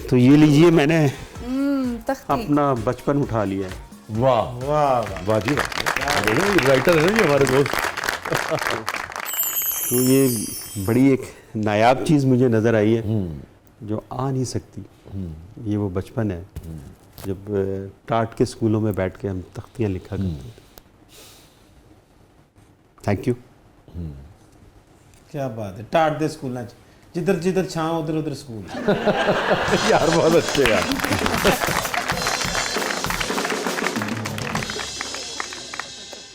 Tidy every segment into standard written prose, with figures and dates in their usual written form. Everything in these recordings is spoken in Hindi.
तो ये लीजिए, मैंने तख्ती। अपना बचपन उठा लिया है। वाह वाह वाह जी वाह, राइटर है ना ये हमारे दोस्त। तो ये बड़ी एक नायाब चीज़ मुझे नज़र आई है जो आ नहीं सकती। ये वो बचपन है जब टाट के स्कूलों में बैठ के हम तख्तियाँ लिखा करते थे। Thank you. क्या बात है, टाट दे स्कूल जिधर जिधर छां उधर उधर स्कूल। यार बहुत अच्छे यार।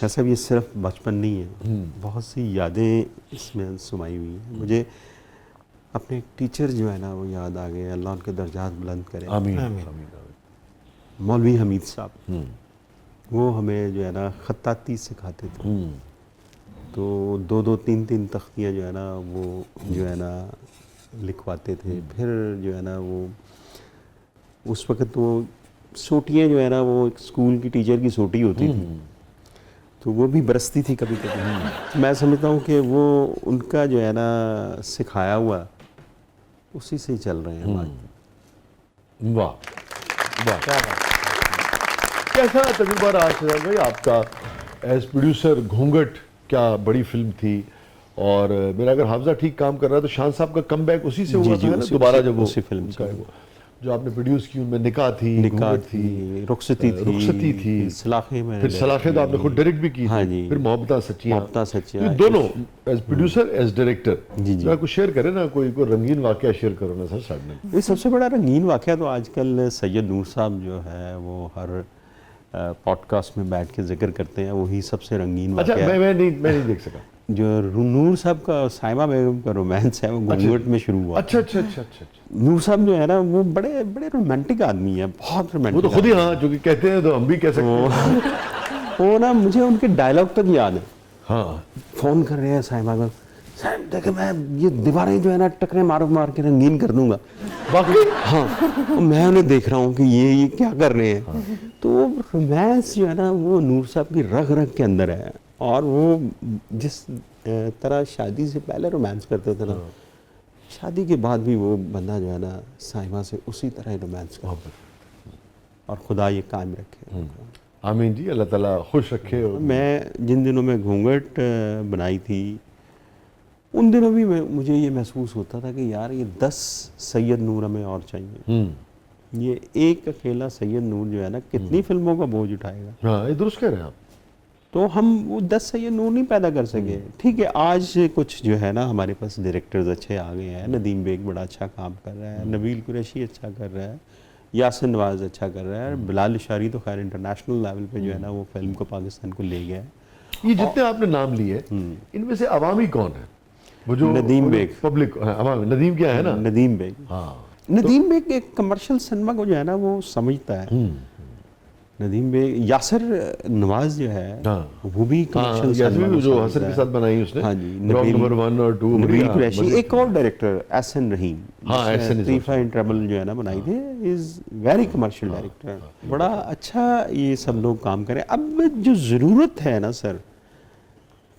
ऐसा ये सिर्फ बचपन नहीं है, बहुत सी यादें इसमें समाई हुई हैं। मुझे अपने एक टीचर जो है ना वो याद आ गए, अल्लाह उनके दर्जात बुलंद करे, आमीन आमीन। आमीन। मौलवी हमीद साहब। वो हमें जो है ना खत्ताती सिखाते थे। तो दो दो तीन तीन तख्तियाँ जो है ना वो जो है ना लिखवाते थे। फिर जो है ना वो उस वक़्त वो सोटियाँ जो है ना वो एक स्कूल की टीचर की सोटी होती थी, तो वो भी बरसती थी कभी कभी। मैं समझता हूँ कि वो उनका जो है ना सिखाया हुआ उसी से ही चल रहे हैं बात। वाह वाह। क्या बात कैसा तजुर्बा रहा शहजाद भाई आपका एज प्रोड्यूसर? घूंघट क्या बड़ी फिल्म थी, और मेरा अगर हाफजा ठीक काम कर रहा है तो शान साहब का कमबैक उसी से हुआ जी, था ना उसी- दोबारा, उसी- जब वो उसी फिल्म से उनका वो जो आपने प्रोड्यूस की, उनमें निकाह थी, निकाह घूंघट थी, रुखसती थी, सलाखे में फिर सलाखे तो आपने खुद डायरेक्ट भी की हाँ थी, जी, फिर मोहब्बतां सच्चियां। मोहब्बतां सच्चियां। तो दोनों एज प्रोड्यूसर एज डायरेक्टर जी, जी। जरा कुछ शेयर करें ना, कोई रंगीन वाकया शेयर करो ना सर साइड में। ये सबसे बड़ा रंगीन वाक़या तो आजकल सैयद नूर साहब जो है वो हर पॉडकास्ट में बैठ के जिक्र करते हैं, वही सबसे रंगीन अच्छा वाक़या है। मैं नहीं देख सका। जो नूर साहब का साइमा बेगम का रोमांस है वो घूंघट में शुरू हुआ। अच्छा अच्छा अच्छा अच्छा अच्छा। नूर साहब जो है ना वो बड़े बड़े रोमांटिक आदमी है, बहुत वो रोमांटिक। तो खुद ही हाँ जो कि कहते हैं तो हम भी कह सकते हैं। वो ना मुझे उनके डायलॉग तक याद है। हाँ फ़ोन कर रहे हैं साइमा को, साहब देखे मैं ये दीवारें जो है ना टकरे मार मार के रंगीन कर दूंगा। बाकी हाँ, और मैं उन्हें देख रहा हूँ कि ये क्या कर रहे हैं। हाँ। तो रोमांस जो है ना वो नूर साहब की रग रग के अंदर है, और वो जिस तरह शादी से पहले रोमांस करते थे ना, शादी के बाद भी वो बंदा जो है ना साइमा से उसी तरह रोमांस करता है। और खुदा ये कायम रखे। आमीन जी, अल्लाह ताला खुश रखे। मैं जिन दिनों में घूंघट बनाई थी उन दिनों भी मुझे ये महसूस होता था कि यार ये 10 सैयद नूर हमें और चाहिए। ये एक अकेला सैयद नूर जो है ना कितनी फिल्मों का बोझ उठाएगा। हाँ ये दुरुस्त कह रहे हैं आप। तो हम वो 10 सैयद नूर नहीं पैदा कर सके। ठीक है, आज कुछ जो है ना हमारे पास डायरेक्टर्स अच्छे आ गए हैं। नदीम बेग बड़ा अच्छा काम कर रहा है, नबील कुरैशी अच्छा कर रहा है, यासिन नवाज अच्छा कर रहा है, बिलाल इशारी तो खैर इंटरनेशनल लेवल पे जो है ना वो फिल्म को पाकिस्तान को ले गया है। ये जितने आपने नाम लिए इनमें से अवामी कौन है? वो जो नदीम बेग। पब्लिक अवामी नदीम क्या है ना? नदीम बेग। हाँ नदीम बेग एक कमर्शियल सिनेमा को जो है ना वो समझता है। नदीम बेग, यासिर नवाज जो है वो भी कमर्शियल सिनेमा को जो समझता हसन के है। साथ बनाई उसने। हाँ जी, रॉक नंबर 1 और 2। नबील कुरैशी, एक और डायरेक्टर एहसन रहीम, हाँ, एहसन is तरीफा इन ट्रबल जो है ना बनाई थी, इज वेरी कमर्शियल डायरेक्टर। बड़ा अच्छा ये सब लोग काम करें। अब जो ज़रूरत है ना सर,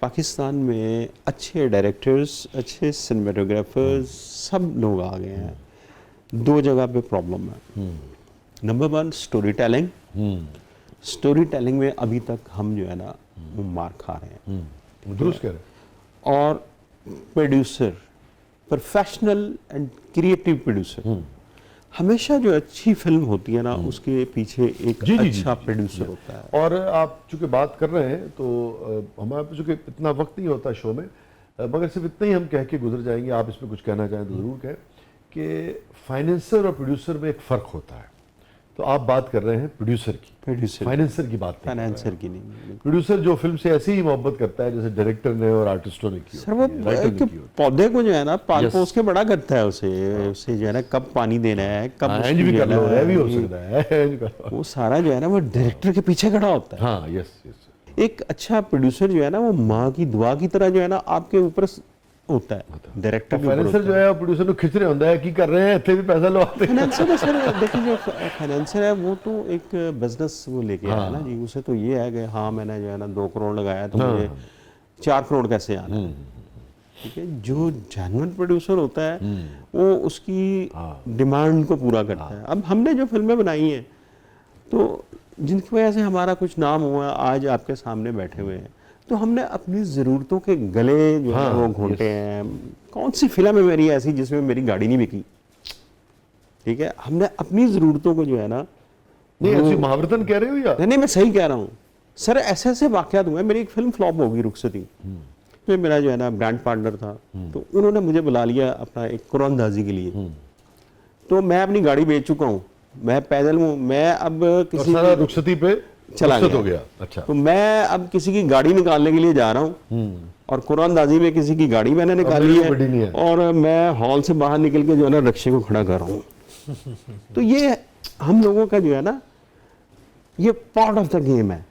पाकिस्तान में अच्छे डायरेक्टर्स, अच्छे सिनेमेटोग्राफर्स सब लोग आ गए हैं। दो जगह पे प्रॉब्लम है। Number 1 story telling. Story telling में अभी तक हम जो है ना वो मार खा रहे हैं। दुरुस्त कह रहे हैं। और producer, professional and creative producer, हमेशा जो अच्छी फिल्म होती है ना उसके पीछे एक अच्छा प्रोड्यूसर होता है। और आप चूंकि बात कर रहे हैं तो हमारे पास चूंकि इतना वक्त नहीं होता शो में, मगर सिर्फ इतना ही हम कह के गुजर जाएंगे। आप इसमें कुछ कहना चाहें तो ज़रूर कहें कि फाइनेंसर और प्रोड्यूसर में एक फ़र्क होता है। तो आप बात कर रहे हैं प्रोड्यूसर की, प्रोड्यूसर, फाइनेंसर की बात नहीं। फाइनेंसर की नहीं। प्रोड्यूसर जो फिल्म से ऐसे ही मोहब्बत करता है जैसे डायरेक्टर ने और आर्टिस्टों ने की, सर वो एक पौधे को जो है ना पाल पोस के बड़ा करता है, उसे जो है ना कब पानी देना है, कब इंज भी कर लो, है भी हो सकता है, वो सारा जो है ना वो डायरेक्टर के पीछे खड़ा होता है। हाँ यस यस। एक अच्छा प्रोड्यूसर जो है ना वो माँ की दुआ की तरह जो है ना आपके ऊपर होता है, डायरेक्टर के ऊपर फाइनेंसर होता जो है प्रोड्यूसर को खिंच रहे होता है कि कर रहे हैं इतने भी पैसा लो आते हैं। फाइनेंसर है सर। देखिए जो फाइनेंसर है वो तो एक बिजनेस वो लेके आया ना जी, उसे तो ये है कि हाँ मैंने जो है ना 2 करोड़ लगाया तो मुझे 4 करोड़ कैसे आना है। ठीक है, जो जेन्युइन प्रोड्यूसर होता है वो उसकी डिमांड को पूरा करता है। अब हमने जो फिल्में बनाई हैं तो जिनकी वजह से हमारा कुछ नाम हुआ, आज आपके सामने बैठे हुए हैं, तो हमने अपनी ज़रूरतों के गले जो है वो घोंटे हैं। कौन सी फिल्म है मेरी ऐसी जिसमें मेरी गाड़ी नहीं बिकी, ठीक है, हमने अपनी ज़रूरतों को जो है ना, नहीं ऐसी महावरतन कह रहे हो या नहीं मैं सही कह रहा हूँ सर, ऐसे ऐसे वाक़यात हुए। मेरी एक फिल्म फ्लॉप होगी रुखसती, तो मेरा जो है ना ब्रांड पार्टनर था, तो उन्होंने मुझे बुला लिया अपना एक कुरानदाजी के लिए, तो मैं अपनी गाड़ी बेच चुका हूँ, मैं पैदल हूँ, मैं अब किसी सारा रुखसती पे चला रुखसत गया। हो गया। अच्छा, तो मैं अब किसी की गाड़ी निकालने के लिए जा रहा हूँ और कुरानदाजी में किसी की गाड़ी मैंने निकाली मेरे को बड़ी नहीं है है। और मैं हॉल से बाहर निकल के जो है ना रिक्शे को खड़ा कर रहा हूँ। तो ये हम लोगों का जो है ना, ये पार्ट ऑफ द गेम है,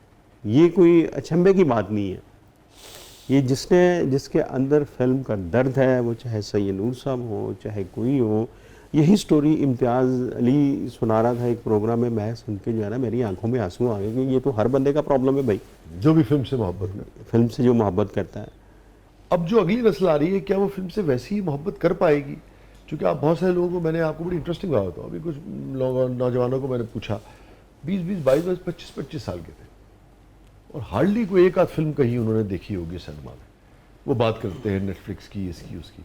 ये कोई अचंभे की बात नहीं है। ये जिसके अंदर फिल्म का दर्द है, वो चाहे सैयद नूर साहब हो चाहे कोई हो। यही स्टोरी इम्तियाज़ अली सुना रहा था एक प्रोग्राम में, मैं सुन के जो है ना मेरी आंखों में आंसू आ गए कि ये तो हर बंदे का प्रॉब्लम है भाई, जो भी फिल्म से मोहब्बत करे। फिल्म से जो मोहब्बत करता है। अब जो अगली नस्ल आ रही है, क्या वो फिल्म से वैसी ही मोहब्बत कर पाएगी? क्योंकि आप बहुत सारे लोगों को, मैंने आपको बड़ी इंटरेस्टिंग बात बताऊँ, अभी कुछ लोगों नौजवानों को मैंने पूछा, 20-20, 22-22, 25-25 साल के थे और हार्डली कोई एक आध फिल्म कहीं उन्होंने देखी होगी सिनेमा में। वो बात करते हैं नेटफ्लिक्स की, इसकी उसकी,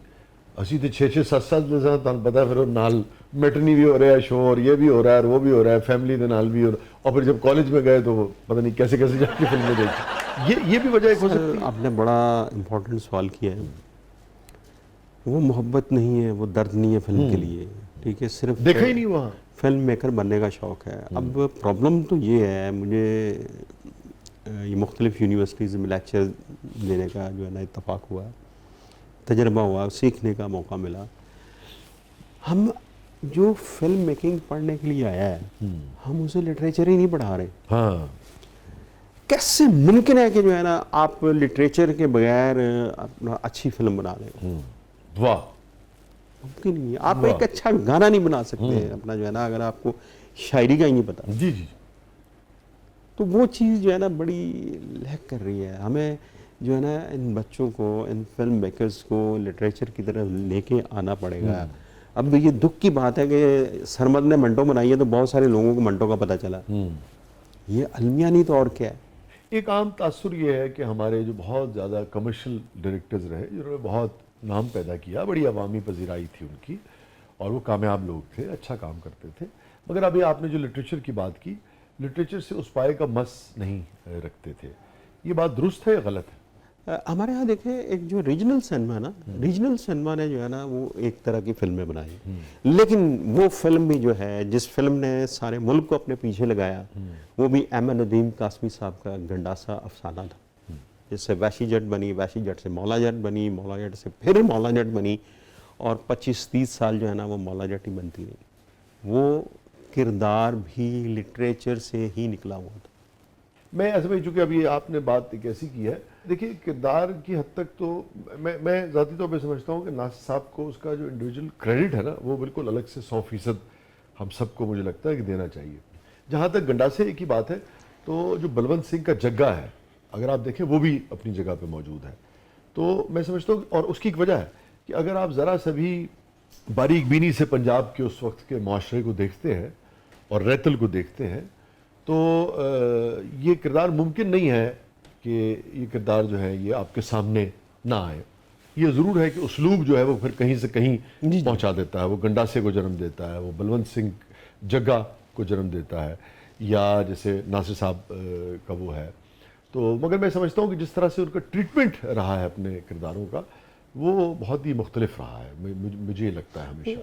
असी तो 6-6-7-7 तुम पता है, फिर नाल मैटरनी भी हो रहा है शो, और ये भी हो रहा है और वो भी हो रहा है, फैमिली के नाल भी हो रहा है, और फिर जब कॉलेज में गए तो वो पता नहीं कैसे कैसे जाके फिल्में देखी। ये भी वजह एक हो सकती है। आपने बड़ा इम्पोर्टेंट सवाल किया है। वो मोहब्बत नहीं है, वो दर्द नहीं है फिल्म के लिए, ठीक है, सिर्फ देखा ही नहीं वहाँ। फिल्म मेकर बनने का शौक़ है। अब प्रॉब्लम तो ये है, मुझे ये मुख्तलिफ़ यूनिवर्सिटीज़ में लेक्चर देने का जो है ना इत्तफाक हुआ, तजर्बा हुआ, सीखने का मौका मिला। हम जो फिल्म मेकिंग पढ़ने के लिए आया है, हम उसे लिटरेचर ही नहीं पढ़ा रहे। हाँ, कैसे मुमकिन है कि जो है ना आप लिटरेचर के बगैर अपना अच्छी फिल्म बना लें? वाह, मुमकिन नहीं है। आप एक अच्छा गाना नहीं बना सकते अपना जो है ना, अगर आपको शायरी का ही नहीं पता। जी जी। तो वो चीज़ जो है ना बड़ी लैक कर रही है। हमें जो है ना इन बच्चों को, इन फिल्म मेकर्स को लिटरेचर की तरफ लेके आना पड़ेगा। अब ये दुख की बात है कि सरमद ने मंटो बनाई है तो बहुत सारे लोगों को मंटो का पता चला, ये अलमिया नहीं तो और क्या है। एक आम तासुर ये है कि हमारे जो बहुत ज़्यादा कमर्शियल डायरेक्टर्स रहे, जिन्होंने बहुत नाम पैदा किया, बड़ी अवामी पजीराई थी उनकी, और वो कामयाब लोग थे, अच्छा काम करते थे, मगर अभी आपने जो लिटरेचर की बात की, लिटरेचर से उस पाए का मस नहीं रखते थे। ये बात दुरुस्त है या गलत है? हमारे यहाँ देखें, एक जो रीजनल सिनेमा है ना, रीजनल सिनेमा ने जो है ना वो एक तरह की फिल्में बनाई, लेकिन वो फिल्म भी जो है, जिस फिल्म ने सारे मुल्क को अपने पीछे लगाया, वो भी अहमद नदीम कासमी साहब का गंडासा अफसाना था, जिससे वैशी जट बनी, वैशी जट से मौला जट बनी, मौला जट से फिर मौला जट बनी, और 25-30 साल जो है ना वो मौला जट ही बनती रही। वो किरदार भी लिटरेचर से ही निकला हुआ था। मैं ऐसे भाई, चूंकि अभी आपने बात एक ऐसी की है, देखिए किरदार की हद तक तो मैं ज़ाती तौर पे समझता हूँ कि नासिर साहब को उसका जो इंडिविजुअल क्रेडिट है ना, वो बिल्कुल अलग से 100% हम सबको, मुझे लगता है कि देना चाहिए। जहाँ तक गंडासे की बात है, तो जो बलवंत सिंह का जग्गा है, अगर आप देखें, वो भी अपनी जगह पे मौजूद है। तो मैं समझता हूँ, और उसकी एक वजह है कि अगर आप ज़रा सभी बारीक बीनी से पंजाब के उस वक्त के माशरे को देखते हैं और रैतल को देखते हैं, तो ये किरदार मुमकिन नहीं है कि ये किरदार जो है ये आपके सामने ना आए। ये ज़रूर है कि उसलूब जो है वो फिर कहीं से कहीं पहुंचा देता है, वो गंडासे को जन्म देता है, वो बलवंत सिंह जग्गा को जन्म देता है, या जैसे नासिर साहब का वो है। तो मगर मैं समझता हूँ कि जिस तरह से उनका ट्रीटमेंट रहा है अपने किरदारों का, वो बहुत ही मुख्तलिफ रहा है, मुझे ये लगता है हमेशा।